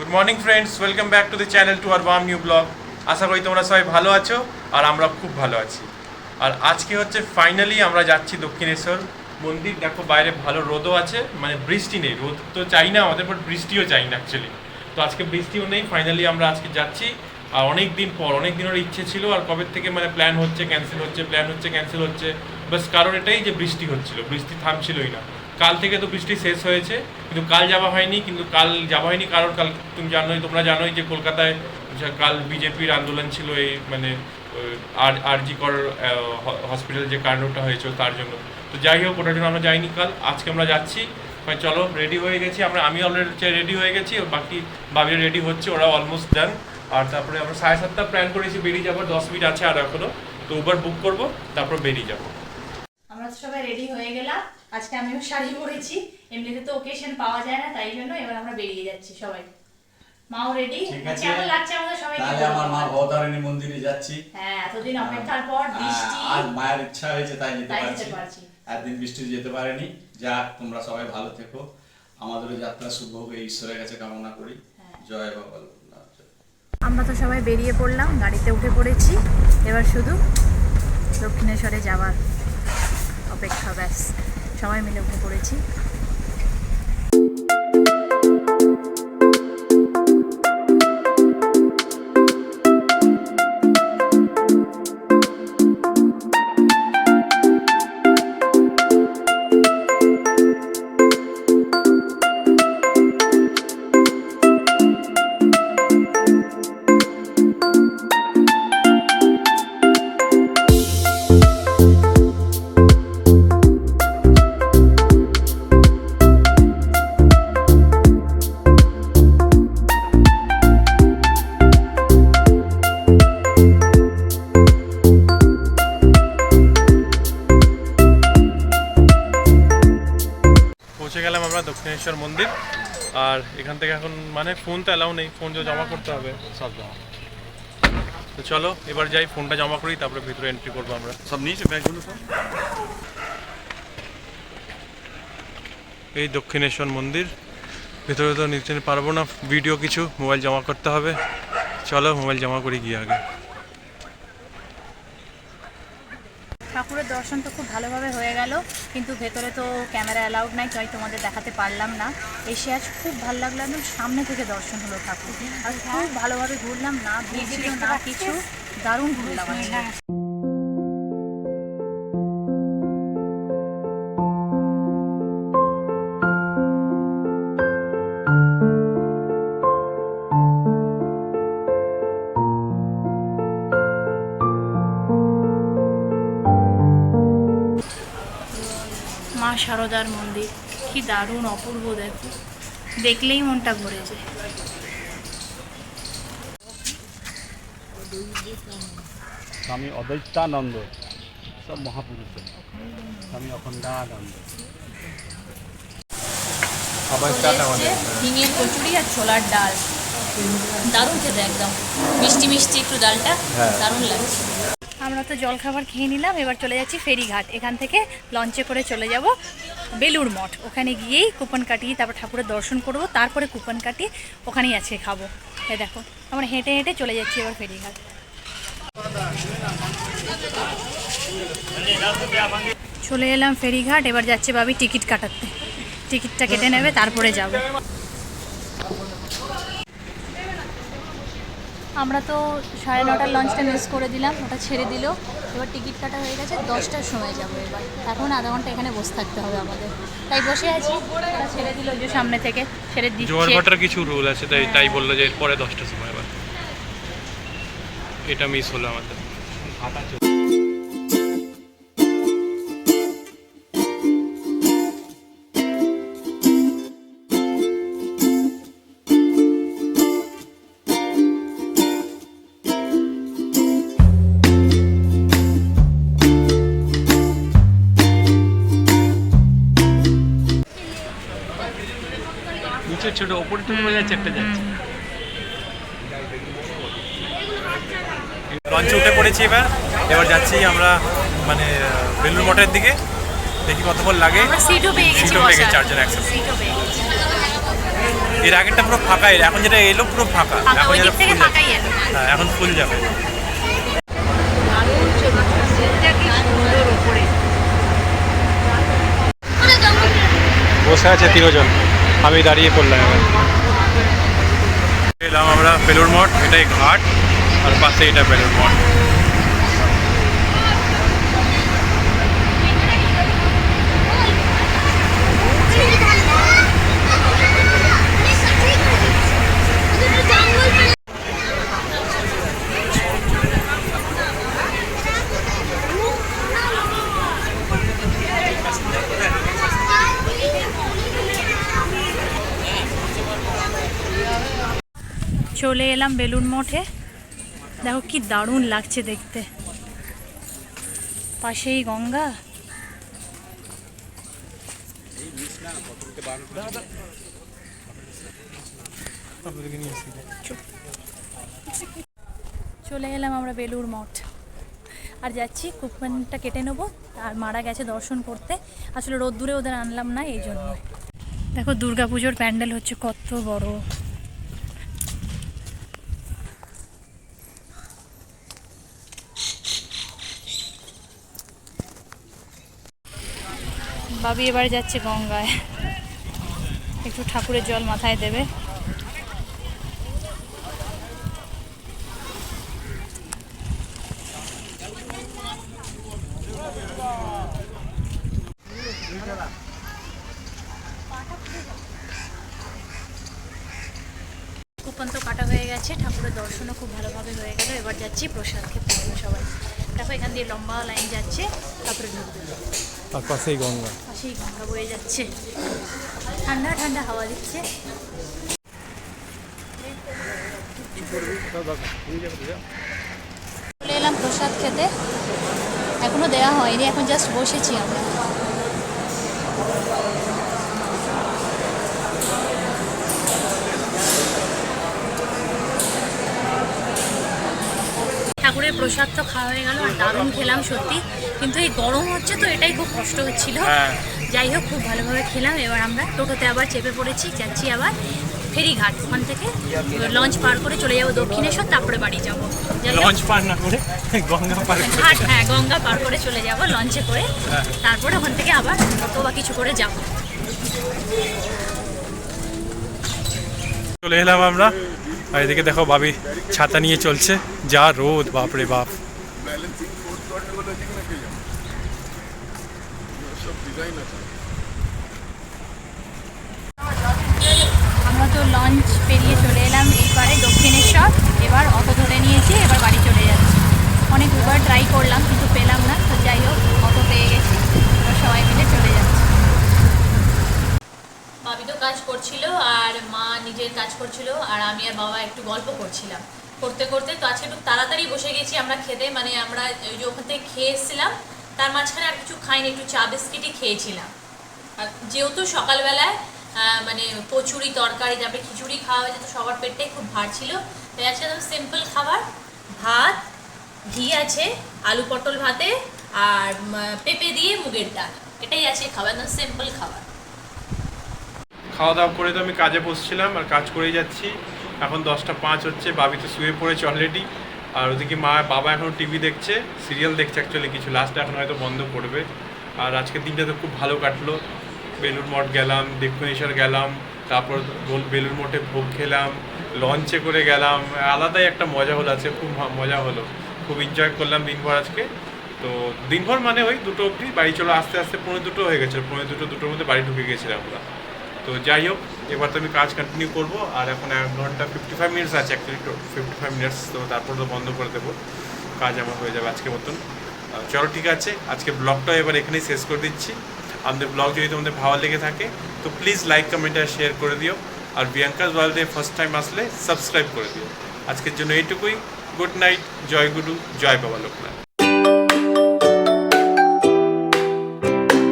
Good morning friends, welcome back to the channel to our warm new blog. আশা করি তোমরা সবাই ভালো আছো আর আমরা খুব ভালো আছি। আর আজকে হচ্ছে ফাইনালি আমরা যাচ্ছি দক্ষিণেশ্বর মন্দির। দেখো বাইরে ভালো রোদও আছে, মানে বৃষ্টি নেই। রোদ তো চাই না আমাদের, বাট বৃষ্টিও চাই না অ্যাকচুয়ালি। তো আজকে বৃষ্টিও নেই, ফাইনালি আমরা আজকে যাচ্ছি। আর অনেক দিন পর, অনেক দিনের ইচ্ছে ছিল, আর কবে থেকে মানে প্ল্যান হচ্ছে ক্যান্সেল হচ্ছে, প্ল্যান হচ্ছে ক্যান্সেল হচ্ছে। বাস কারণ এটাই যে বৃষ্টি হচ্ছিল, বৃষ্টি থামছিলই না। কাল থেকে তো বৃষ্টি শেষ হয়েছে, কিন্তু কাল যাওয়া হয়নি। কারণ কাল তোমরা জানোই যে কলকাতায় কাল বিজেপির আন্দোলন ছিল, এই মানে আরজি কর হসপিটাল যে কাণ্ডটা হয়েছিল তার জন্য। তো যাই হোক, ওটার জন্য আমরা যাইনি কাল। আজকে আমরা যাচ্ছি। চলো, রেডি হয়ে গেছি আমি অলরেডি রেডি হয়ে গেছি, বাকি ভাবিরা রেডি হচ্ছে, ওরা অলমোস্ট ডান। আর তারপরে আমরা 7:30 প্ল্যান করেছি বেরিয়ে যাবো, 10 মিনিট আছে আর এখনো। তো উবার বুক করবো, তারপর বেরিয়ে যাবো। আমরা তো সবাই রেডি হয়ে গেলাম। আজকে আমিও শাড়ি পরেছি, এমনিতে তো ওকেশন পাওয়া যায় না, তাই জন্য এবার আমরা বেরিয়ে যাচ্ছি সবাই। মাও রেডি। কেমন লাগছে আমাদের সবাইকে? তাহলে আমার মা ভবতারিণী মন্দিরে যাচ্ছি। হ্যাঁ, এতদিন অপেক্ষার পর বৃষ্টি, আজ মায়ের ইচ্ছা হয়েছে তাই যেতে পারছি। একদিন বৃষ্টি যেতে পারেনি। যাক, তোমরা সবাই ভালো থেকো, আমাদেরও যাত্রা শুভ হোক এই ঈশ্বরের কাছে কামনা করি। জয় বাবা। আমরা তো সবাই বেরিয়ে পড়লাম, গাড়িতে উঠে পড়েছি। এবার শুধু দক্ষিণেশ্বরে যাওয়ার অপেক্ষা, ব্যাস। সবাই মিলে উঠে পড়েছি। পৌঁছে গেলাম আমরা দক্ষিণেশ্বর মন্দির। আর এখান থেকে এখন মানে ফোন তো অ্যালাউ নেই, ফোন জমা করতে হবে সব জমা। তো চলো এবার যাই, ফোনটা জমা করি, তারপরে ভিতরে এন্ট্রি করবো আমরা। সব নিয়েছে ব্যাগগুলো সব। এই দক্ষিণেশ্বর মন্দির, ভিতরে তো নিতে পারবো না ভিডিও কিছু, মোবাইল জমা করতে হবে। চলো মোবাইল জমা করি গিয়ে আগে। ঠাকুরের দর্শন তো খুব ভালোভাবে হয়ে গেল, কিন্তু ভেতরে তো ক্যামেরা অ্যালাউড নাই, তাই তোমাদের দেখাতে পারলাম না। এসে আজ খুব ভালো লাগলো, একদম সামনে থেকে দর্শন হলো ঠাকুর। আর খুব ভালোভাবে ঘুরলাম, না ভিড় ছিল না কিছু, দারুণ ঘুরলাম। মা শারদার মন্দির কি দারুণ অপূর্ব, দেখো, দেখলেই মনটা ভরে যায়। স্বামী অদ্বৈতানন্দ, সব মহাপুরুষ, স্বামী অখণ্ডানন্দ। ঝিঙের কচুরি আর ছোলার ডাল, দারুণ খেতে, একদম মিষ্টি মিষ্টি একটু ডালটা, দারুণ লাগছে। আমরা তো জলখাবার খেয়ে নিলাম, এবার চলে যাচ্ছি ফেরিঘাট। এখান থেকে লঞ্চে করে চলে যাব বেলুড় মঠ। ওখানে গিয়েই কুপন কাটিয়ে তারপর ঠাকুরের দর্শন করব, তারপরে কুপন কাটিয়ে ওখানেই আছে খাবো। এই দেখো, আমরা হেঁটে হেঁটে চলে যাচ্ছি এবার ফেরিঘাট। চলে এলাম ফেরিঘাট, এবার যাচ্ছে ভাবি টিকিট কাটাতে। টিকিটটা কেটে নেবে, তারপরে যাব। আমরা তো 9:30 লঞ্চটা মিস করে দিলাম, ওটা ছেড়ে দিল। এবার টিকিট কাটা হয়ে গেছে, 10টার সময় যাবো। এবার এখন আধা ঘন্টা এখানে বসে থাকতে হবে আমাদের, তাই বসে আছি। ওটা ছেড়ে দিল, যে সামনে থেকে ছেড়ে দিচ্ছে। জোয়ারভাটার কিছু রুল আছে, তাই বললো যে পরে 10টার সময়। এবার এটা মিস হলো আমাদের। ছোট ওপরে তো চেপে যাচ্ছে। লঞ্চে উঠে পড়েছি, এবার যাচ্ছি আমরা মানে বেলুড় মঠের দিকে। দেখি কতক্ষণ লাগে। সিটও পেয়ে গেছি, 4 জন একসাথে। এর আগেরটা পুরো ফাঁকা এলো, এখন যেটা এলো পুরো ফাঁকা, ফাঁকা, এখন ওই যেটা দিক থেকে ফুল ফাঁকাই এলো। হ্যাঁ এখন ফুল যাবে। বসে আছে 3 জন, আমি দাঁড়িয়ে পড়লাম এবার। এলাম আমরা বেলুড় মঠ, এটাই ঘাট আর পাশে এটা বেলুড় মঠ। চলে এলাম বেলুড় মঠে। দেখো কি দারুণ লাগছে দেখতে, পাশেই গঙ্গা। চলে এলাম আমরা বেলুড় মঠ, আর যাচ্ছি কুপনটা কেটে নেবো। আর মারা গেছে দর্শন করতে, আসলে রোদ্দুরে ওদের আনলাম না এই জন্য। দেখো দুর্গাপুজোর প্যান্ডেল হচ্ছে কত বড়। বাবি এবার যাচ্ছে গঙ্গায়, একটু ঠাকুরের জল মাথায় দেবে। কুপন তো কাটা হয়ে গেছে, ঠাকুরের দর্শনও খুব ভালোভাবে হয়ে গেল। এবার যাচ্ছি প্রসাদ খেতে হবে সবাই। দেখো এখান দিয়ে লম্বা লাইন যাচ্ছে, তারপরে ঢুকবে। আর পাশেই গঙ্গা। পাশেই গঙ্গা বয়ে যাচ্ছে, ঠান্ডা ঠান্ডা হাওয়া দিচ্ছে। চলে এলাম প্রসাদ খেতে, এখনো দেওয়া হয়নি, এখন জাস্ট বসেছি আমরা। ঠাকুরের প্রসাদ তো খাওয়া হয়ে গেল, আর দারুণ খেলাম সত্যি, কিন্তু এই গরম হচ্ছে তো এটাই খুব কষ্ট হচ্ছিল। যাই হোক খুব ভালোভাবে খেলাম। এবার আমরা টোটোতে আবার চেপে পড়েছি, যাচ্ছি আবার ফেরিঘাট। ওখান থেকে লঞ্চ পার করে চলে যাবো দক্ষিণেশ্বর, তারপরে বাড়ি যাবো। লঞ্চ পার না করে গঙ্গা পার করে। ঘাট, হ্যাঁ গঙ্গা পার করে চলে যাব লঞ্চে করে, তারপরে ওখান থেকে আবার অটো বা কিছু করে যাব। চলে এলাম আমরা, আর এদিকে দেখো ভাবি ছাতা নিয়ে চলছে, যা রোদ বাপরে বাপ। আমরা তো লঞ্চ পেরিয়ে চলে এলাম এইবারে দক্ষিণেশ্বর। এবার অটো ধরে নিয়েছি, এবার বাড়ি চলে যাচ্ছি। অনেক উবার ট্রাই করলাম কিন্তু পেলাম না, তো যাই হোক অটো পেয়ে গেছি, এবার সবাই মিলে চলে যাচ্ছি। ভাবি তো কাজ করছিল, আর মা নিজের কাজ করছিল, আর আমি আর বাবা একটু গল্প করছিলাম। করতে করতে তো আজকে একটু তাড়াতাড়ি বসে গেছি আমরা খেতে, মানে আমরা ওই যে ওখান থেকে খেয়ে এসেছিলাম, তার মাঝখানে আর কিছু খাইনি, একটু চা বিস্কিটই খেয়েছিলাম। আর যেহেতু সকালবেলায় মানে কচুরি তরকারি তারপরে খিচুড়ি খাওয়া হয়েছে, তো সবার পেটটাই খুব ভার ছিল, তাই আজকে একদম সিম্পল খাবার, ভাত, ঘি আছে, আলু পটল ভাতে, আর পেঁপে দিয়ে মুগের ডাল, এটাই আছে খাবার, একদম সিম্পল খাবার। খাওয়া দাওয়া করে তো আমি কাজে বসছিলাম, আর কাজ করেই যাচ্ছি। এখন 10:05 হচ্ছে, বাবি তো শুয়ে পড়েছে অলরেডি, আর ওদিকে বাবা এখন টিভি দেখছে, সিরিয়াল দেখছে অ্যাকচুয়ালি কিছু, লাস্টে এখন হয়তো বন্ধ করবে। আর আজকের দিনটা তো খুব ভালো কাটলো। বেলুড় মঠ গেলাম, দক্ষিণেশ্বর গেলাম, তারপর বেলুড় মঠে ভোগ খেলাম, লঞ্চে করে গেলাম, আলাদাই একটা মজা হলো আজকে, খুব মজা হলো, খুব এনজয় করলাম দিনভর আজকে। তো দিনভর মানে ওই 2টো অবধি বাড়ি চলো, আস্তে আস্তে 2:45 হয়ে গেছিলো, 2:45-2টোর মধ্যে বাড়ি ঢুকে গেছিলাম আমরা। তো যাই হোক এবার তো আমি কাজ কন্টিনিউ করবো, আর এখন 1 ঘন্টা 55 মিনিটস আছে, অ্যাকচুয়ালি 55 মিনিটস, তো তারপর তো বন্ধ করে দেবো, কাজ আমার হয়ে যাবে আজকের মতন। চলো ঠিক আছে, আজকে ব্লগটা এবার এখানেই শেষ করে দিচ্ছি। আমাদের ব্লগ যদি তোমাদের ভালো লেগে থাকে তো প্লিজ লাইক, কমেন্ট আর শেয়ার করে দিও, আর বিয়াঙ্কাস ওয়ার্ল্ডে ফার্স্ট টাইম আসলে সাবস্ক্রাইব করে দিও। আজকের জন্য এইটুকুই। গুড নাইট, জয় গুরু, জয় বাবা লোকনাথ।